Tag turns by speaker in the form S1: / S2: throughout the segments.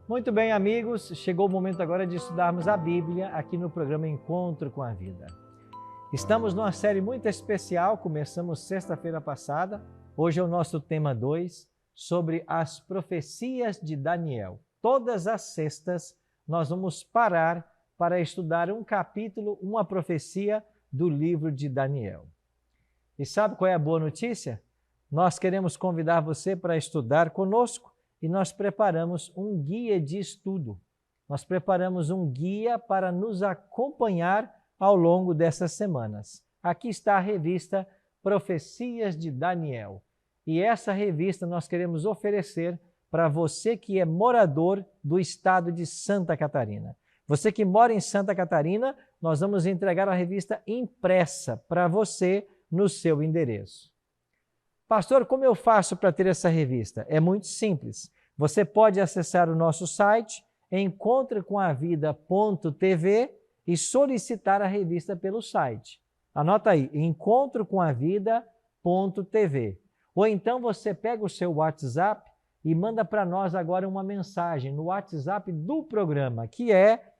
S1: Muito bem, amigos, chegou o momento agora de estudarmos a Bíblia aqui no programa Encontro com a Vida. Estamos numa série muito especial, começamos sexta-feira passada, hoje é o nosso tema 2, sobre as profecias de Daniel. Todas as sextas nós vamos parar para estudar um capítulo, uma profecia do livro de Daniel. E sabe qual é a boa notícia? Nós queremos convidar você para estudar conosco e nós preparamos um guia de estudo. Nós preparamos um guia para nos acompanhar ao longo dessas semanas. Aqui está a revista Profecias de Daniel. E essa revista nós queremos oferecer para você que é morador do estado de Santa Catarina. Você que mora em Santa Catarina, nós vamos entregar a revista impressa para você no seu endereço. Pastor, como eu faço para ter essa revista? É muito simples. Você pode acessar o nosso site, encontrecomavida.tv e solicitar a revista pelo site. Anota aí, encontrecomavida.tv. Ou então você pega o seu WhatsApp e manda para nós agora uma mensagem no WhatsApp do programa, que é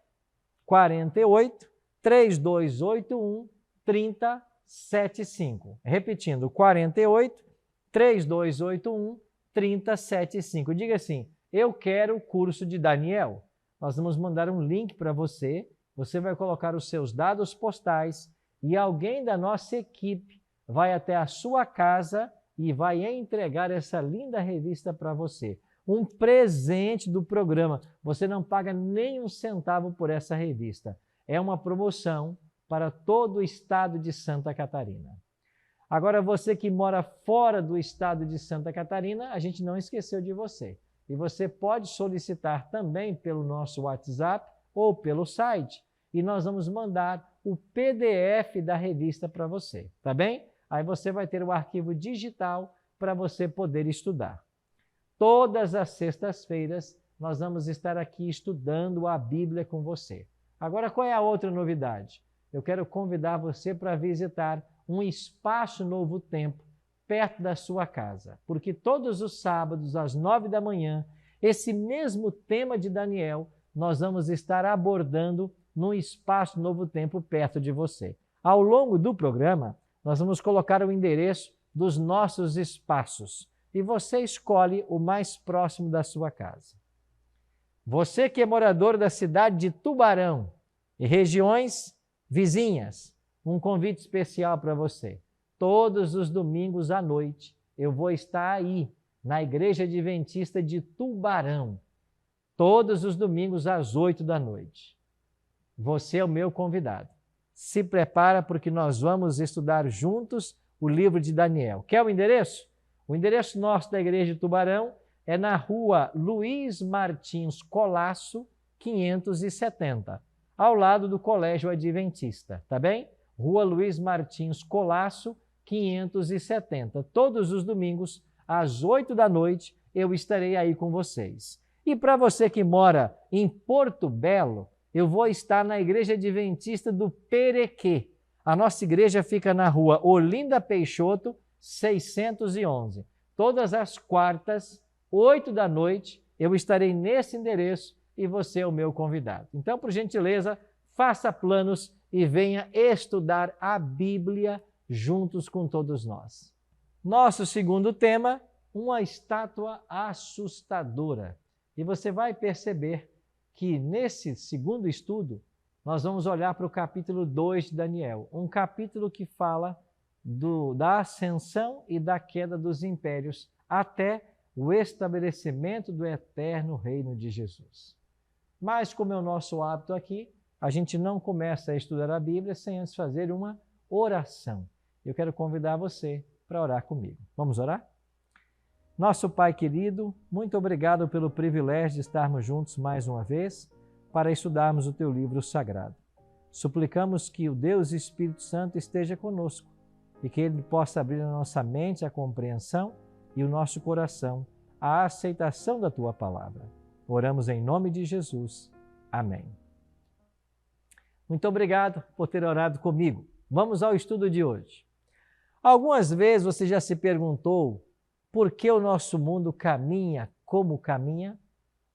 S1: 48 3281 3075. Repetindo, 48 3281 3075. Diga assim, eu quero o curso de Daniel. Nós vamos mandar um link para você, você vai colocar os seus dados postais e alguém da nossa equipe vai até a sua casa e vai entregar essa linda revista para você. Um presente do programa. Você não paga nem um centavo por essa revista. É uma promoção para todo o estado de Santa Catarina. Agora, você que mora fora do estado de Santa Catarina, a gente não esqueceu de você. E você pode solicitar também pelo nosso WhatsApp ou pelo site. E nós vamos mandar o PDF da revista para você, tá bem? Aí você vai ter o arquivo digital para você poder estudar. Todas as sextas-feiras nós vamos estar aqui estudando a Bíblia com você. Agora, qual é a outra novidade? Eu quero convidar você para visitar um espaço Novo Tempo perto da sua casa, porque todos os sábados às 9 da manhã, esse mesmo tema de Daniel, nós vamos estar abordando num espaço Novo Tempo perto de você. Ao longo do programa, nós vamos colocar o endereço dos nossos espaços e você escolhe o mais próximo da sua casa. Você que é morador da cidade de Tubarão e regiões vizinhas, um convite especial para você. Todos os domingos à noite eu vou estar aí na Igreja Adventista de Tubarão. Todos os domingos às 8 da noite. Você é o meu convidado. Se prepara porque nós vamos estudar juntos o livro de Daniel. Quer o endereço? O endereço nosso da Igreja de Tubarão é na rua Luiz Martins Colasso, 570, ao lado do Colégio Adventista, tá bem? Rua Luiz Martins Colasso, 570. Todos os domingos, às 8 da noite, eu estarei aí com vocês. E para você que mora em Porto Belo, eu vou estar na Igreja Adventista do Perequê. A nossa igreja fica na rua Olinda Peixoto, 611. Todas as quartas, 8 da noite, eu estarei nesse endereço e você é o meu convidado. Então, por gentileza, faça planos e venha estudar a Bíblia juntos com todos nós. Nosso segundo tema, uma estátua assustadora. E você vai perceber que nesse segundo estudo, nós vamos olhar para o capítulo 2 de Daniel, um capítulo que fala da ascensão e da queda dos impérios até o estabelecimento do eterno reino de Jesus. Mas, como é o nosso hábito aqui, a gente não começa a estudar a Bíblia sem antes fazer uma oração. Eu quero convidar você para orar comigo. Vamos orar? Nosso Pai querido, muito obrigado pelo privilégio de estarmos juntos mais uma vez para estudarmos o Teu livro sagrado. Suplicamos que o Deus Espírito Santo esteja conosco e que Ele possa abrir a nossa mente a compreensão e o nosso coração a aceitação da Tua palavra. Oramos em nome de Jesus. Amém. Muito obrigado por ter orado comigo. Vamos ao estudo de hoje. Algumas vezes você já se perguntou por que o nosso mundo caminha como caminha?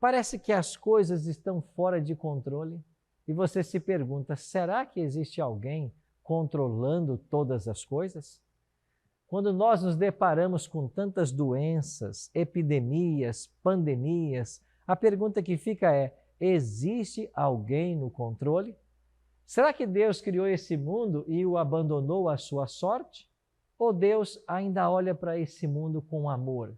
S1: Parece que as coisas estão fora de controle e você se pergunta, será que existe alguém controlando todas as coisas? Quando nós nos deparamos com tantas doenças, epidemias, pandemias, a pergunta que fica é, existe alguém no controle? Será que Deus criou esse mundo e o abandonou à sua sorte? Ou Deus ainda olha para esse mundo com amor?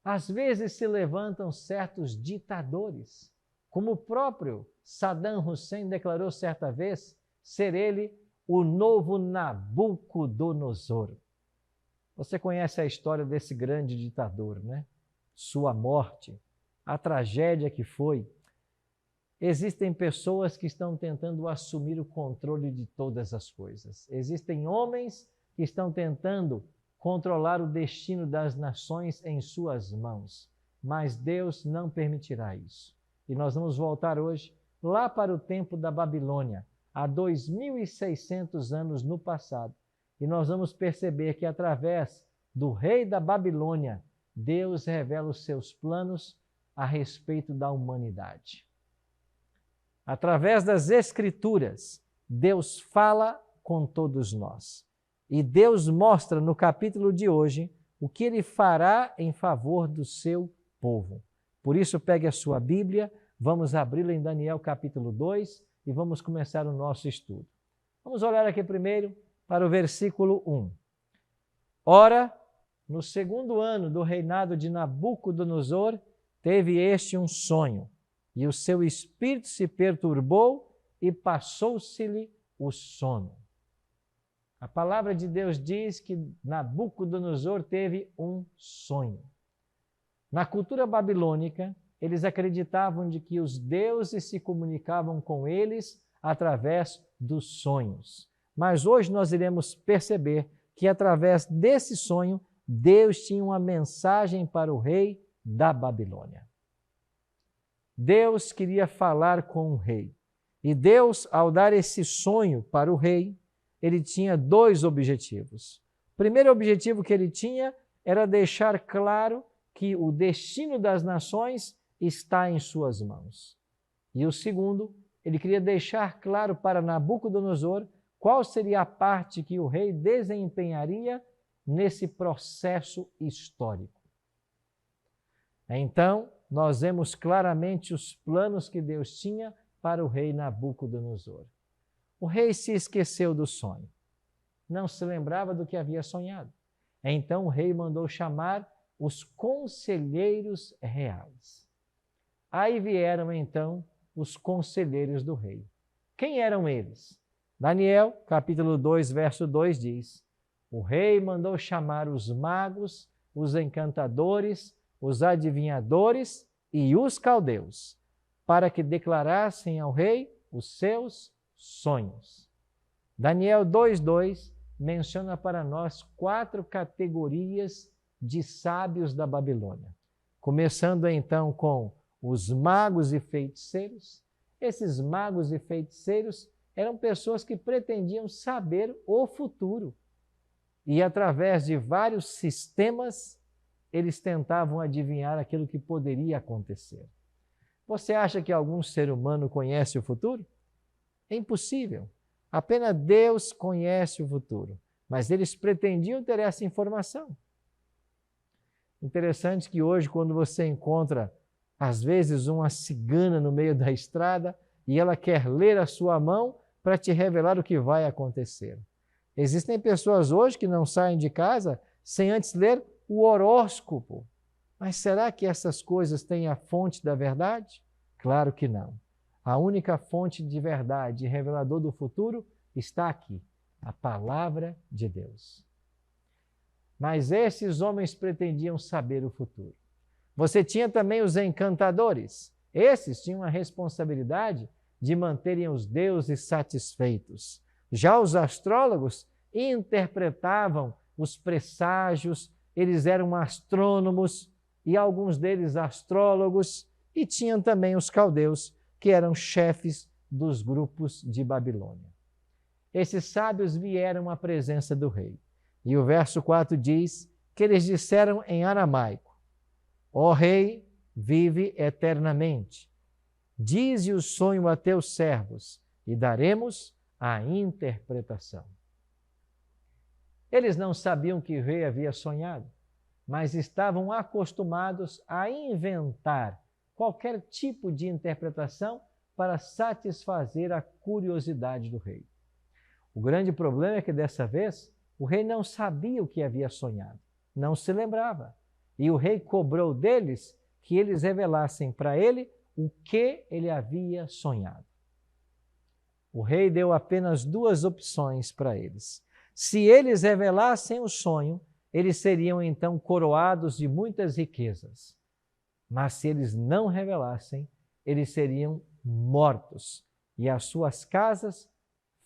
S1: Às vezes se levantam certos ditadores, como o próprio Saddam Hussein declarou certa vez ser ele o novo Nabucodonosor. Você conhece a história desse grande ditador, né? Sua morte, a tragédia que foi. Existem pessoas que estão tentando assumir o controle de todas as coisas. Existem homens que estão tentando controlar o destino das nações em suas mãos. Mas Deus não permitirá isso. E nós vamos voltar hoje lá para o tempo da Babilônia, há 2.600 anos no passado. E nós vamos perceber que através do rei da Babilônia, Deus revela os seus planos a respeito da humanidade. Através das Escrituras, Deus fala com todos nós. E Deus mostra no capítulo de hoje o que Ele fará em favor do seu povo. Por isso, pegue a sua Bíblia, vamos abri-la em Daniel capítulo 2 e vamos começar o nosso estudo. Vamos olhar aqui primeiro para o versículo 1. Ora, no segundo ano do reinado de Nabucodonosor, teve este um sonho, e o seu espírito se perturbou e passou-se-lhe o sono. A palavra de Deus diz que Nabucodonosor teve um sonho. Na cultura babilônica, eles acreditavam de que os deuses se comunicavam com eles através dos sonhos. Mas hoje nós iremos perceber que através desse sonho, Deus tinha uma mensagem para o rei da Babilônia. Deus queria falar com o rei. E Deus, ao dar esse sonho para o rei, ele tinha dois objetivos. O primeiro objetivo que ele tinha era deixar claro que o destino das nações está em suas mãos. E o segundo, ele queria deixar claro para Nabucodonosor qual seria a parte que o rei desempenharia nesse processo histórico. Então, nós vemos claramente os planos que Deus tinha para o rei Nabucodonosor. O rei se esqueceu do sonho, não se lembrava do que havia sonhado. Então o rei mandou chamar os conselheiros reais. Aí vieram então os conselheiros do rei. Quem eram eles? Daniel, capítulo 2, verso 2 diz: o rei mandou chamar os magos, os encantadores, os adivinhadores e os caldeus, para que declarassem ao rei os seus sonhos. Daniel 2:2 menciona para nós 4 categorias de sábios da Babilônia. Começando então com os magos e feiticeiros. Esses magos e feiticeiros eram pessoas que pretendiam saber o futuro. E através de vários sistemas, eles tentavam adivinhar aquilo que poderia acontecer. Você acha que algum ser humano conhece o futuro? É impossível. Apenas Deus conhece o futuro. Mas eles pretendiam ter essa informação. Interessante que hoje, quando você encontra, às vezes, uma cigana no meio da estrada e ela quer ler a sua mão para te revelar o que vai acontecer. Existem pessoas hoje que não saem de casa sem antes ler o horóscopo. Mas será que essas coisas têm a fonte da verdade? Claro que não. A única fonte de verdade e revelador do futuro está aqui, a palavra de Deus. Mas esses homens pretendiam saber o futuro. Você tinha também os encantadores. Esses tinham a responsabilidade de manterem os deuses satisfeitos. Já os astrólogos interpretavam os presságios, eles eram astrônomos e alguns deles astrólogos, e tinham também os caldeus, que eram chefes dos grupos de Babilônia. Esses sábios vieram à presença do rei. E o verso 4 diz que eles disseram em aramaico: ó rei, vive eternamente. Dize o sonho a teus servos e daremos a interpretação. Eles não sabiam que o rei havia sonhado, mas estavam acostumados a inventar qualquer tipo de interpretação para satisfazer a curiosidade do rei. O grande problema é que dessa vez o rei não sabia o que havia sonhado, não se lembrava. E o rei cobrou deles que eles revelassem para ele o que ele havia sonhado. O rei deu apenas duas opções para eles. Se eles revelassem o sonho, eles seriam então coroados de muitas riquezas. Mas se eles não revelassem, eles seriam mortos e as suas casas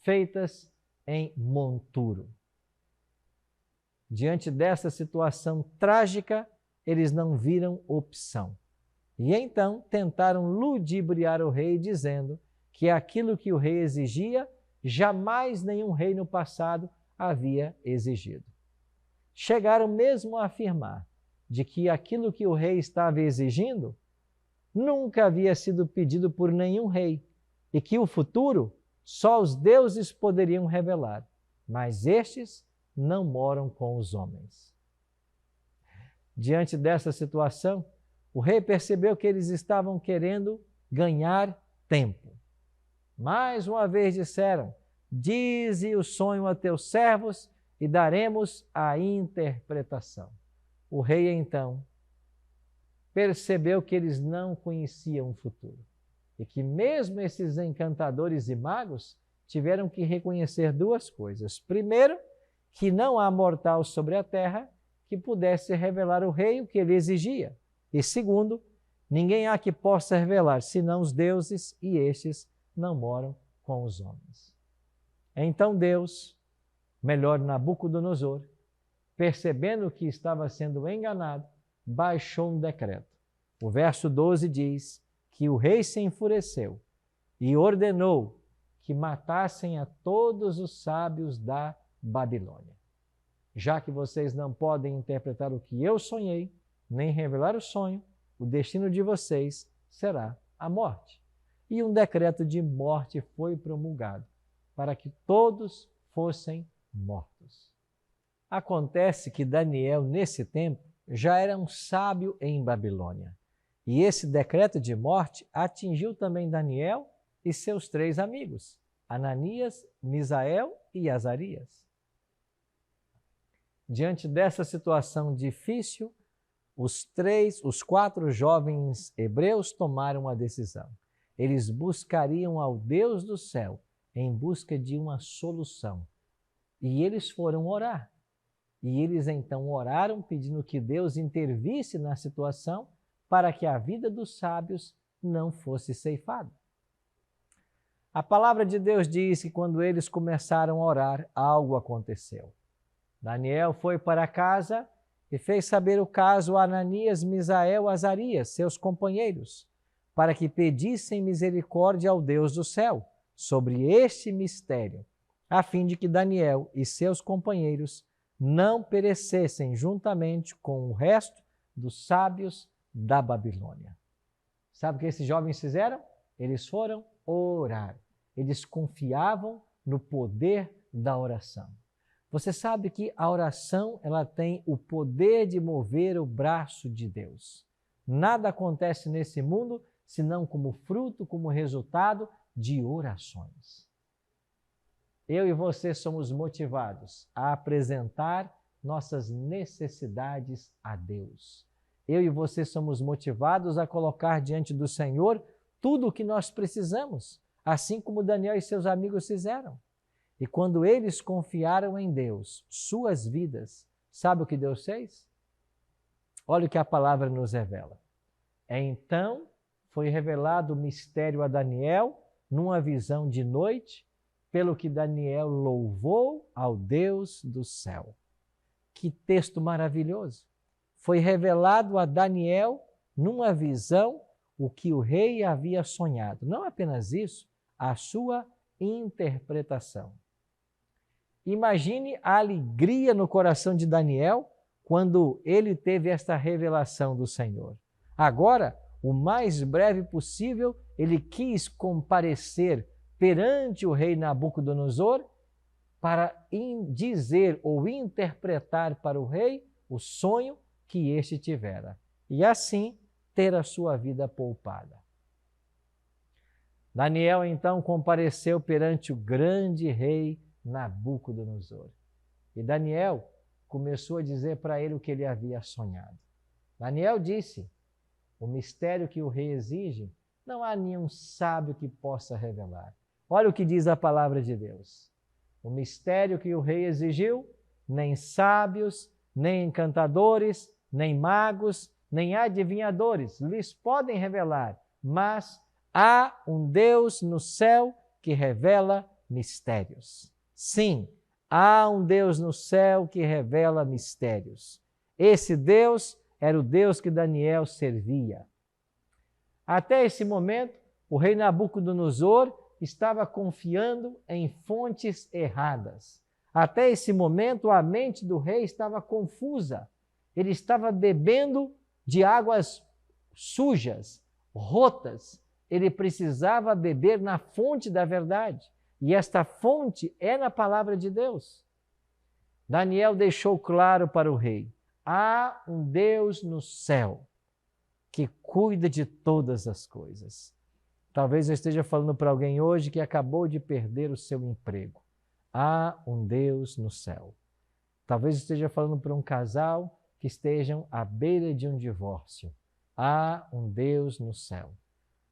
S1: feitas em monturo. Diante dessa situação trágica, eles não viram opção. E então tentaram ludibriar o rei, dizendo que aquilo que o rei exigia, jamais nenhum rei no passado havia exigido. Chegaram mesmo a afirmar de que aquilo que o rei estava exigindo nunca havia sido pedido por nenhum rei e que o futuro só os deuses poderiam revelar, mas estes não moram com os homens. Diante dessa situação, o rei percebeu que eles estavam querendo ganhar tempo. Mais uma vez disseram: dize o sonho a teus servos e daremos a interpretação. O rei então percebeu que eles não conheciam o futuro e que mesmo esses encantadores e magos tiveram que reconhecer duas coisas. Primeiro, que não há mortal sobre a terra que pudesse revelar ao rei o que ele exigia. E segundo, ninguém há que possa revelar, senão os deuses, e estes não moram com os homens. Então Deus, melhor Nabucodonosor, percebendo que estava sendo enganado, baixou um decreto. O verso 12 diz que o rei se enfureceu e ordenou que matassem a todos os sábios da Babilônia. Já que vocês não podem interpretar o que eu sonhei, nem revelar o sonho, o destino de vocês será a morte. E um decreto de morte foi promulgado, para que todos fossem mortos. Acontece que Daniel, nesse tempo, já era um sábio em Babilônia. E esse decreto de morte atingiu também Daniel e seus 3 amigos, Ananias, Misael e Azarias. Diante dessa situação difícil, os 4 jovens hebreus tomaram uma decisão. Eles buscariam ao Deus do céu em busca de uma solução. E eles foram orar. E eles então oraram pedindo que Deus intervisse na situação para que a vida dos sábios não fosse ceifada. A palavra de Deus diz que quando eles começaram a orar, algo aconteceu. Daniel foi para casa e fez saber o caso a Ananias, Misael e Azarias, seus companheiros, para que pedissem misericórdia ao Deus do céu sobre este mistério, a fim de que Daniel e seus companheiros não perecessem juntamente com o resto dos sábios da Babilônia. Sabe o que esses jovens fizeram? Eles foram orar. Eles confiavam no poder da oração. Você sabe que a oração ela tem o poder de mover o braço de Deus. Nada acontece nesse mundo senão como fruto, como resultado de orações. Eu e você somos motivados a apresentar nossas necessidades a Deus. Eu e você somos motivados a colocar diante do Senhor tudo o que nós precisamos, assim como Daniel e seus amigos fizeram. E quando eles confiaram em Deus, suas vidas, sabe o que Deus fez? Olha o que a palavra nos revela. Então foi revelado o mistério a Daniel numa visão de noite, pelo que Daniel louvou ao Deus do céu. Que texto maravilhoso! Foi revelado a Daniel numa visão o que o rei havia sonhado. Não apenas isso, a sua interpretação. Imagine a alegria no coração de Daniel quando ele teve esta revelação do Senhor. Agora, o mais breve possível, ele quis comparecer perante o rei Nabucodonosor para dizer ou interpretar para o rei o sonho que este tivera, e assim ter a sua vida poupada. Daniel então compareceu perante o grande rei Nabucodonosor. E Daniel começou a dizer para ele o que ele havia sonhado. Daniel disse: o mistério que o rei exige, não há nenhum sábio que possa revelar. Olha o que diz a palavra de Deus. O mistério que o rei exigiu, nem sábios, nem encantadores, nem magos, nem adivinhadores lhes podem revelar, mas há um Deus no céu que revela mistérios. Sim, há um Deus no céu que revela mistérios. Esse Deus era o Deus que Daniel servia. Até esse momento, o rei Nabucodonosor estava confiando em fontes erradas. Até esse momento, a mente do rei estava confusa. Ele estava bebendo de águas sujas, rotas. Ele precisava beber na fonte da verdade. E esta fonte é na palavra de Deus. Daniel deixou claro para o rei: há um Deus no céu que cuida de todas as coisas. Talvez eu esteja falando para alguém hoje que acabou de perder o seu emprego. Há um Deus no céu. Talvez eu esteja falando para um casal que estejam à beira de um divórcio. Há um Deus no céu.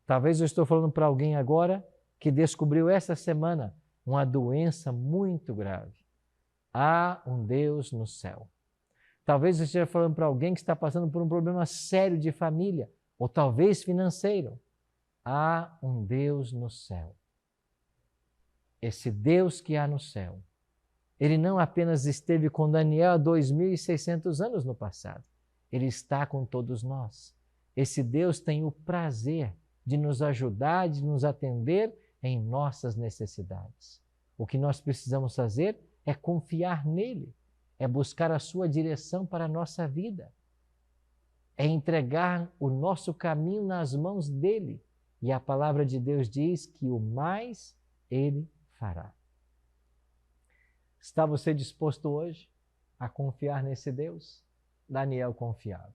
S1: Talvez eu estou falando para alguém agora que descobriu essa semana uma doença muito grave. Há um Deus no céu. Talvez eu esteja falando para alguém que está passando por um problema sério de família, ou talvez financeiro. Há um Deus no céu. Esse Deus que há no céu, ele não apenas esteve com Daniel há 2.600 anos no passado, ele está com todos nós. Esse Deus tem o prazer de nos ajudar, de nos atender em nossas necessidades. O que nós precisamos fazer é confiar nele, é buscar a sua direção para a nossa vida, é entregar o nosso caminho nas mãos dele. E a palavra de Deus diz que o mais ele fará. Está você disposto hoje a confiar nesse Deus? Daniel confiava.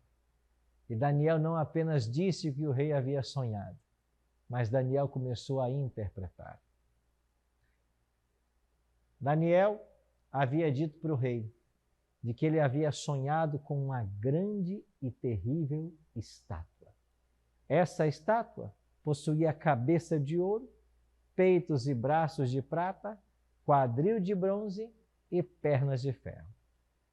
S1: E Daniel não apenas disse o que o rei havia sonhado, mas Daniel começou a interpretar. Daniel havia dito para o rei de que ele havia sonhado com uma grande e terrível estátua. Essa estátua possuía cabeça de ouro, peitos e braços de prata, quadril de bronze e pernas de ferro.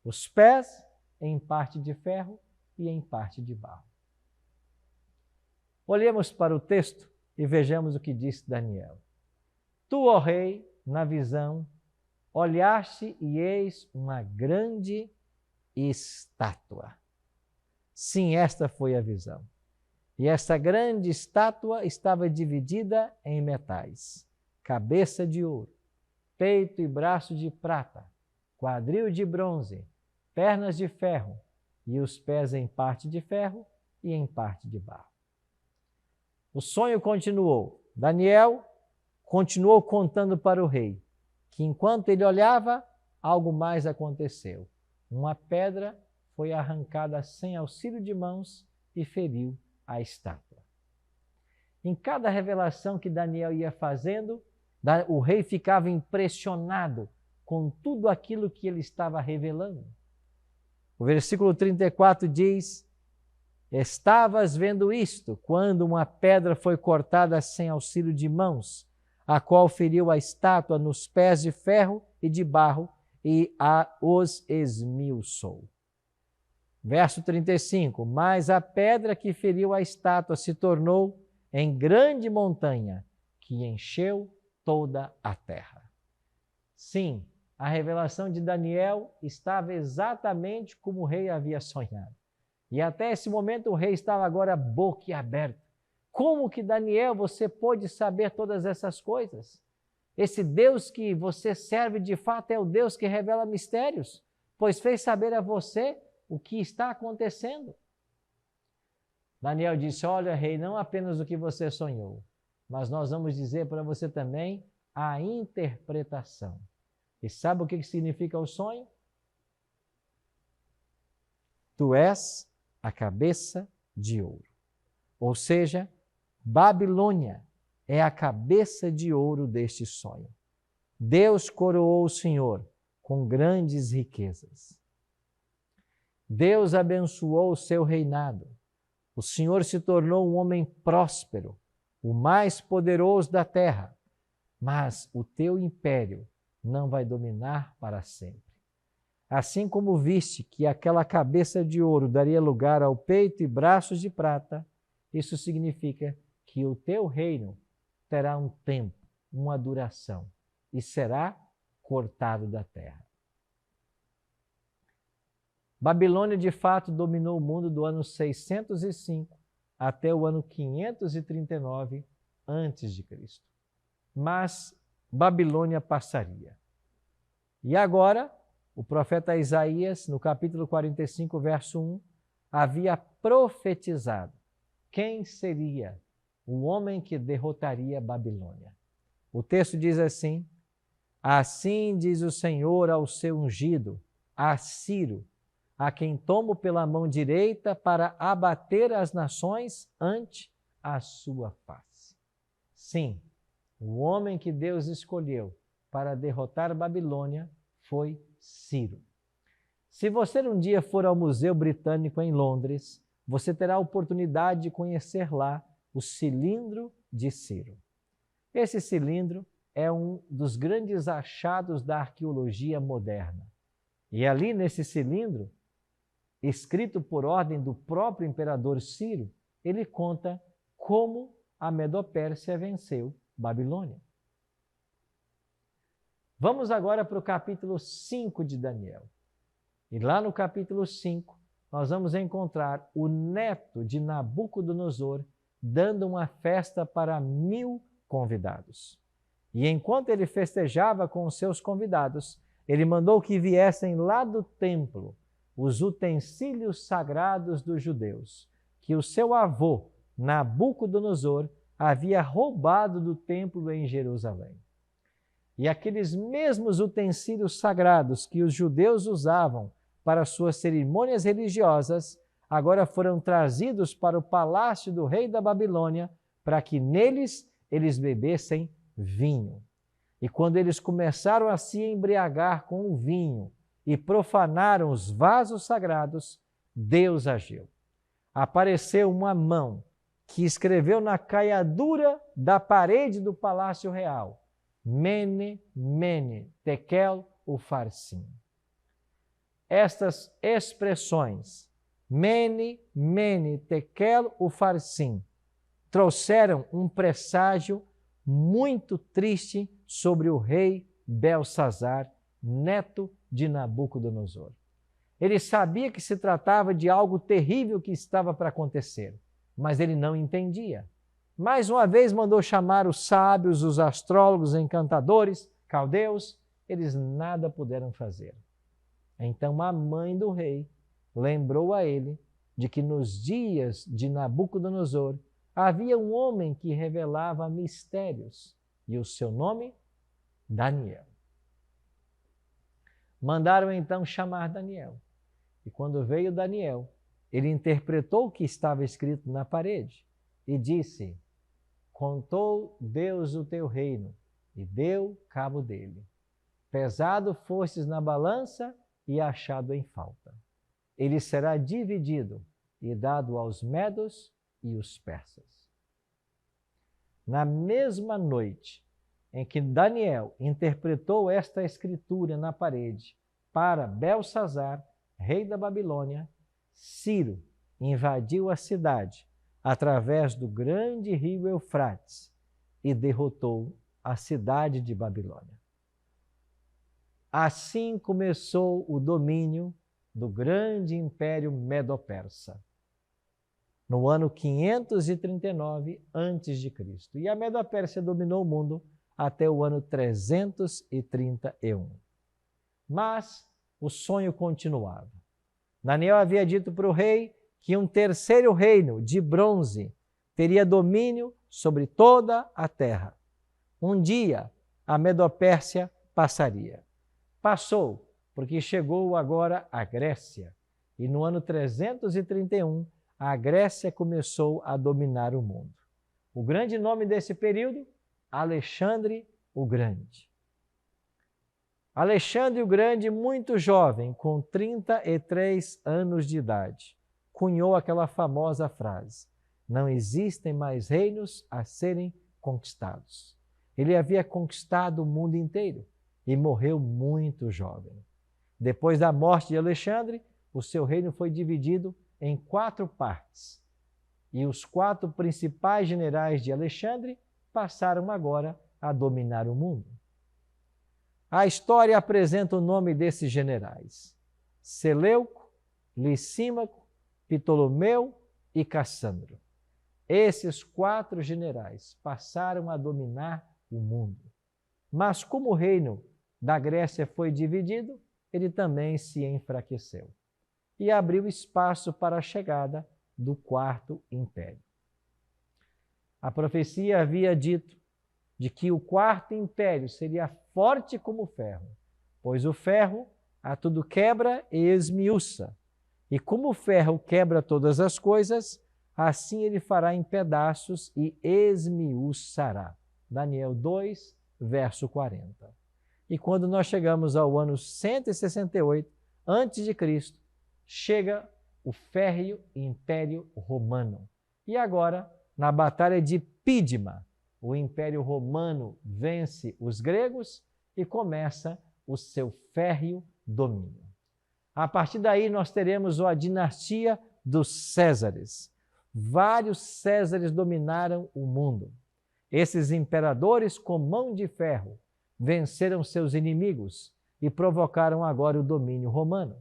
S1: Os pés em parte de ferro e em parte de barro. Olhemos para o texto e vejamos o que disse Daniel. Tu, ó rei, na visão, olhaste e eis uma grande estátua. Sim, esta foi a visão. E essa grande estátua estava dividida em metais: cabeça de ouro, peito e braço de prata, quadril de bronze, pernas de ferro e os pés em parte de ferro e em parte de barro. O sonho continuou. Daniel continuou contando para o rei que enquanto ele olhava, algo mais aconteceu. Uma pedra foi arrancada sem auxílio de mãos e feriu a estátua. Em cada revelação que Daniel ia fazendo, o rei ficava impressionado com tudo aquilo que ele estava revelando. O versículo 34 diz: estavas vendo isto, quando uma pedra foi cortada sem auxílio de mãos, a qual feriu a estátua nos pés de ferro e de barro e os esmiuçou. Verso 35, mas a pedra que feriu a estátua se tornou em grande montanha, que encheu toda a terra. Sim, a revelação de Daniel estava exatamente como o rei havia sonhado. E até esse momento o rei estava agora boquiaberto. Como que, Daniel, você pôde saber todas essas coisas? Esse Deus que você serve de fato é o Deus que revela mistérios, pois fez saber a você o que está acontecendo. Daniel disse, olha, rei, não apenas o que você sonhou, mas nós vamos dizer para você também a interpretação. E sabe o que significa o sonho? Tu és a cabeça de ouro. Ou seja, Babilônia é a cabeça de ouro deste sonho. Deus coroou o Senhor com grandes riquezas. Deus abençoou o seu reinado. O Senhor se tornou um homem próspero, o mais poderoso da terra. Mas o teu império não vai dominar para sempre. Assim como viste que aquela cabeça de ouro daria lugar ao peito e braços de prata, isso significa que o teu reino terá um tempo, uma duração, e será cortado da terra. Babilônia, de fato, dominou o mundo do ano 605 até o ano 539 a.C. Mas Babilônia passaria. E agora, o profeta Isaías, no capítulo 45, verso 1, havia profetizado quem seria o homem que derrotaria Babilônia. O texto diz assim, assim diz o Senhor ao seu ungido, a Ciro, a quem tomo pela mão direita para abater as nações ante a sua face. Sim, o homem que Deus escolheu para derrotar Babilônia foi Ciro. Se você um dia for ao Museu Britânico em Londres, você terá a oportunidade de conhecer lá o cilindro de Ciro. Esse cilindro é um dos grandes achados da arqueologia moderna. E ali nesse cilindro, escrito por ordem do próprio imperador Ciro, ele conta como a Medopérsia venceu Babilônia. Vamos agora para o capítulo 5 de Daniel. E lá no capítulo 5, nós vamos encontrar o neto de Nabucodonosor dando uma festa para 1000 convidados. E enquanto ele festejava com os seus convidados, ele mandou que viessem lá do templo os utensílios sagrados dos judeus, que o seu avô, Nabucodonosor, havia roubado do templo em Jerusalém. E aqueles mesmos utensílios sagrados que os judeus usavam para suas cerimônias religiosas, agora foram trazidos para o palácio do rei da Babilônia, para que neles eles bebessem vinho. E quando eles começaram a se embriagar com o vinho e profanaram os vasos sagrados, Deus agiu. Apareceu uma mão que escreveu na caiadura da parede do palácio real, Mene, Mene, Tekel, Ufarsim. Estas expressões, Mene, Mene, Tekel, Ufarsim, trouxeram um presságio muito triste sobre o rei Belsazar, neto de Nabucodonosor. Ele sabia que se tratava de algo terrível que estava para acontecer, mas ele não entendia. Mais uma vez mandou chamar os sábios, os astrólogos, encantadores, caldeus, eles nada puderam fazer. Então a mãe do rei lembrou a ele de que nos dias de Nabucodonosor havia um homem que revelava mistérios, e o seu nome, Daniel. Mandaram então chamar Daniel. E quando veio Daniel, ele interpretou o que estava escrito na parede e disse: contou Deus o teu reino e deu cabo dele. Pesado fostes na balança e achado em falta. Ele será dividido e dado aos medos e os persas. Na mesma noite em que Daniel interpretou esta escritura na parede para Belsazar, rei da Babilônia, Ciro invadiu a cidade através do grande rio Eufrates e derrotou a cidade de Babilônia. Assim começou o domínio do grande império Medo-Persa, no ano 539 a.C. E a Medo-Pérsia dominou o mundo até o ano 331. Mas o sonho continuava. Daniel havia dito para o rei que um terceiro reino de bronze teria domínio sobre toda a terra. Um dia a Medopérsia passaria. Passou, porque chegou agora a Grécia. E no ano 331, a Grécia começou a dominar o mundo. O grande nome desse período, Alexandre o Grande. Alexandre o Grande, muito jovem, com 33 anos de idade, cunhou aquela famosa frase: não existem mais reinos a serem conquistados. Ele havia conquistado o mundo inteiro e morreu muito jovem. Depois da morte de Alexandre, o seu reino foi dividido em 4 partes. E os 4 principais generais de Alexandre passaram agora a dominar o mundo. A história apresenta o nome desses generais: Seleuco, Licímaco, Ptolomeu e Cassandro. Esses 4 generais passaram a dominar o mundo. Mas como o reino da Grécia foi dividido, ele também se enfraqueceu e abriu espaço para a chegada do 4º império. A profecia havia dito de que o 4º império seria forte como o ferro, pois o ferro a tudo quebra e esmiuça. E como o ferro quebra todas as coisas, assim ele fará em pedaços e esmiuçará. Daniel 2, verso 40. E quando nós chegamos ao ano 168 a.C., chega o férreo Império Romano. E agora, na Batalha de Pídima, o Império Romano vence os gregos e começa o seu férreo domínio. A partir daí, nós teremos a dinastia dos Césares. Vários Césares dominaram o mundo. Esses imperadores, com mão de ferro, venceram seus inimigos e provocaram agora o domínio romano.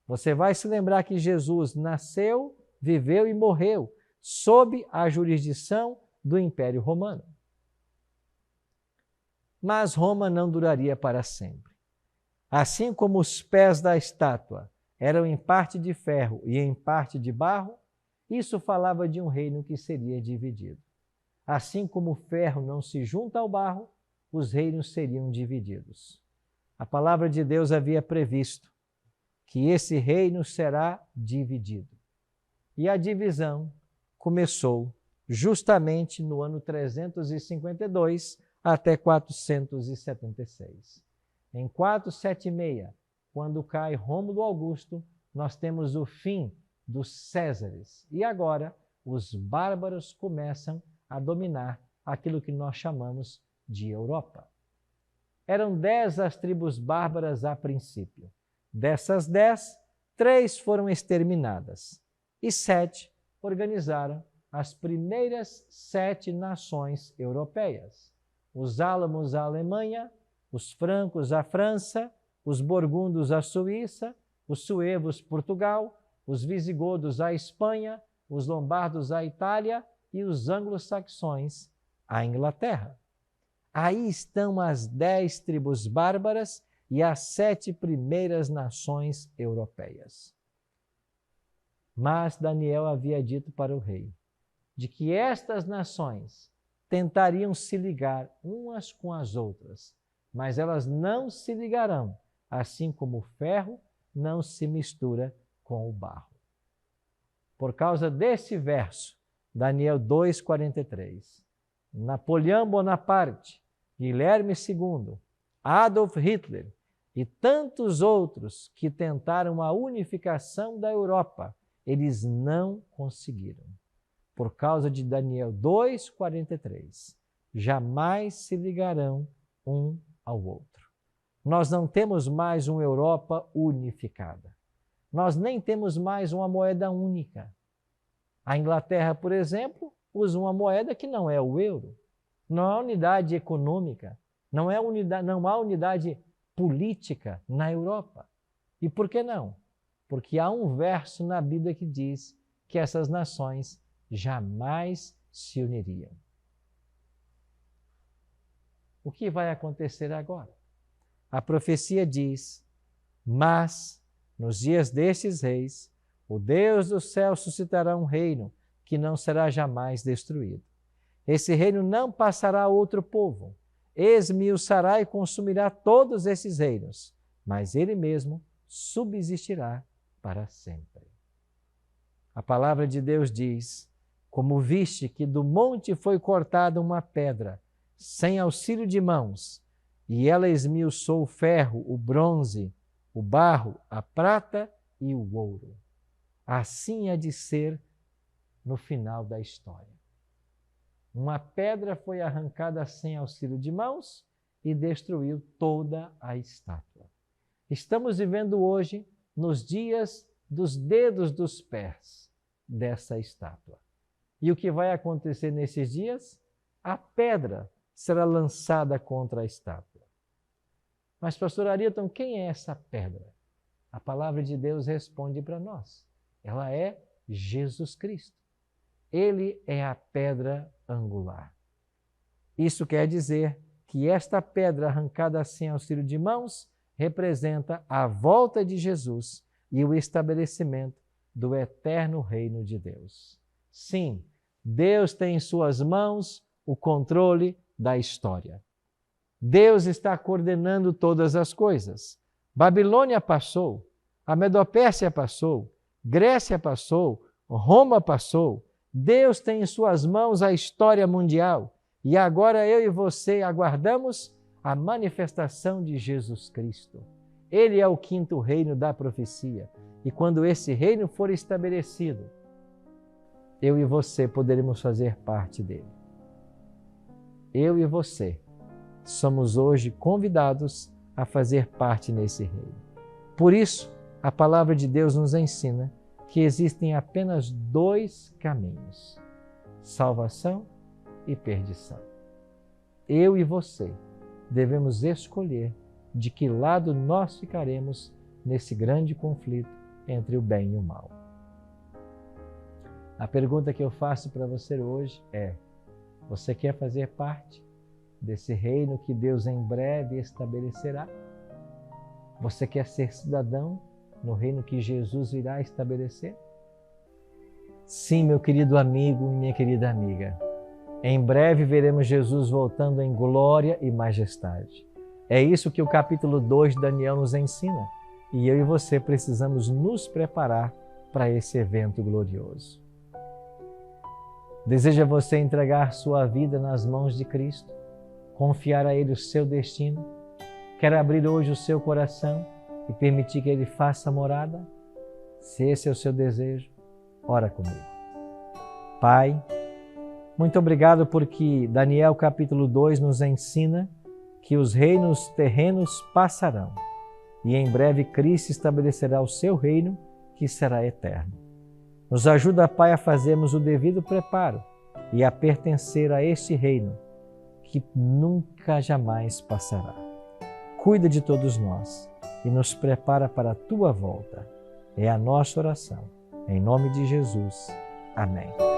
S1: Você vai se lembrar que Jesus nasceu, viveu e morreu sob a jurisdição do Império Romano. Mas Roma não duraria para sempre. Assim como os pés da estátua eram em parte de ferro e em parte de barro, isso falava de um reino que seria dividido. Assim como o ferro não se junta ao barro, os reinos seriam divididos. A palavra de Deus havia previsto que esse reino será dividido. E a divisão começou justamente no ano 352 até 476. Em 476, quando cai Rômulo Augusto, nós temos o fim dos Césares. E agora os bárbaros começam a dominar aquilo que nós chamamos de Europa. Eram 10 as tribos bárbaras a princípio. Dessas 10, 3 foram exterminadas e 7 organizaram as primeiras 7 nações europeias. Os álamos à Alemanha, os francos à França, os burgundos à Suíça, os suevos Portugal, os visigodos à Espanha, os lombardos à Itália e os anglo-saxões à Inglaterra. Aí estão as 10 tribos bárbaras e as 7 primeiras nações europeias. Mas Daniel havia dito para o rei de que estas nações tentariam se ligar umas com as outras, mas elas não se ligarão, assim como o ferro não se mistura com o barro. Por causa desse verso, Daniel 2,43, Napoleão Bonaparte, Guilherme II, Adolf Hitler e tantos outros que tentaram a unificação da Europa, eles não conseguiram. Por causa de Daniel 2,43, jamais se ligarão um ao outro. Nós não temos mais uma Europa unificada. Nós nem temos mais uma moeda única. A Inglaterra, por exemplo, usa uma moeda que não é o euro. Não há unidade econômica, não há unidade política na Europa. E por que não? Porque há um verso na Bíblia que diz que essas nações jamais se uniriam. O que vai acontecer agora? A profecia diz: mas nos dias destes reis, O Deus do céu suscitará um reino que não será jamais destruído. Esse reino não passará a outro povo. Esmiuçará e consumirá todos esses reinos, mas ele mesmo subsistirá para sempre. A palavra de Deus diz: como viste que do monte foi cortada uma pedra, sem auxílio de mãos, e ela esmiuçou o ferro, o bronze, o barro, a prata e o ouro. Assim há de ser no final da história. Uma pedra foi arrancada sem auxílio de mãos e destruiu toda a estátua. Estamos vivendo hoje nos dias dos dedos dos pés dessa estátua. E o que vai acontecer nesses dias? A pedra será lançada contra a estátua. Mas, pastor Arilton, quem é essa pedra? A palavra de Deus responde para nós. Ela é Jesus Cristo. Ele é a pedra angular. Isso quer dizer que esta pedra arrancada sem auxílio de mãos representa a volta de Jesus e o estabelecimento do eterno reino de Deus. Sim, Deus tem em suas mãos o controle da história. Deus está coordenando todas as coisas. Babilônia passou, a Medopérsia passou, Grécia passou, Roma passou. Deus tem em suas mãos a história mundial e agora eu e você aguardamos a manifestação de Jesus Cristo. Ele é o quinto reino da profecia e quando esse reino for estabelecido, eu e você poderemos fazer parte dele. Eu e você somos hoje convidados a fazer parte nesse reino. Por isso, a palavra de Deus nos ensina que existem apenas dois caminhos: salvação e perdição. Eu e você devemos escolher de que lado nós ficaremos nesse grande conflito entre o bem e o mal. A pergunta que eu faço para você hoje é: você quer fazer parte desse reino que Deus em breve estabelecerá? Você quer ser cidadão no reino que Jesus irá estabelecer? Sim, meu querido amigo e minha querida amiga. Em breve veremos Jesus voltando em glória e majestade. É isso que o capítulo 2 de Daniel nos ensina. E eu e você precisamos nos preparar para esse evento glorioso. Deseja você entregar sua vida nas mãos de Cristo? Confiar a Ele o seu destino? Quer abrir hoje o seu coração e permitir que Ele faça morada? Se esse é o seu desejo, ora comigo. Pai, muito obrigado porque Daniel capítulo 2 nos ensina que os reinos terrenos passarão e em breve Cristo estabelecerá o seu reino que será eterno. Nos ajuda, Pai, a fazermos o devido preparo e a pertencer a este reino que nunca jamais passará. Cuida de todos nós e nos prepara para a Tua volta. É a nossa oração. Em nome de Jesus. Amém.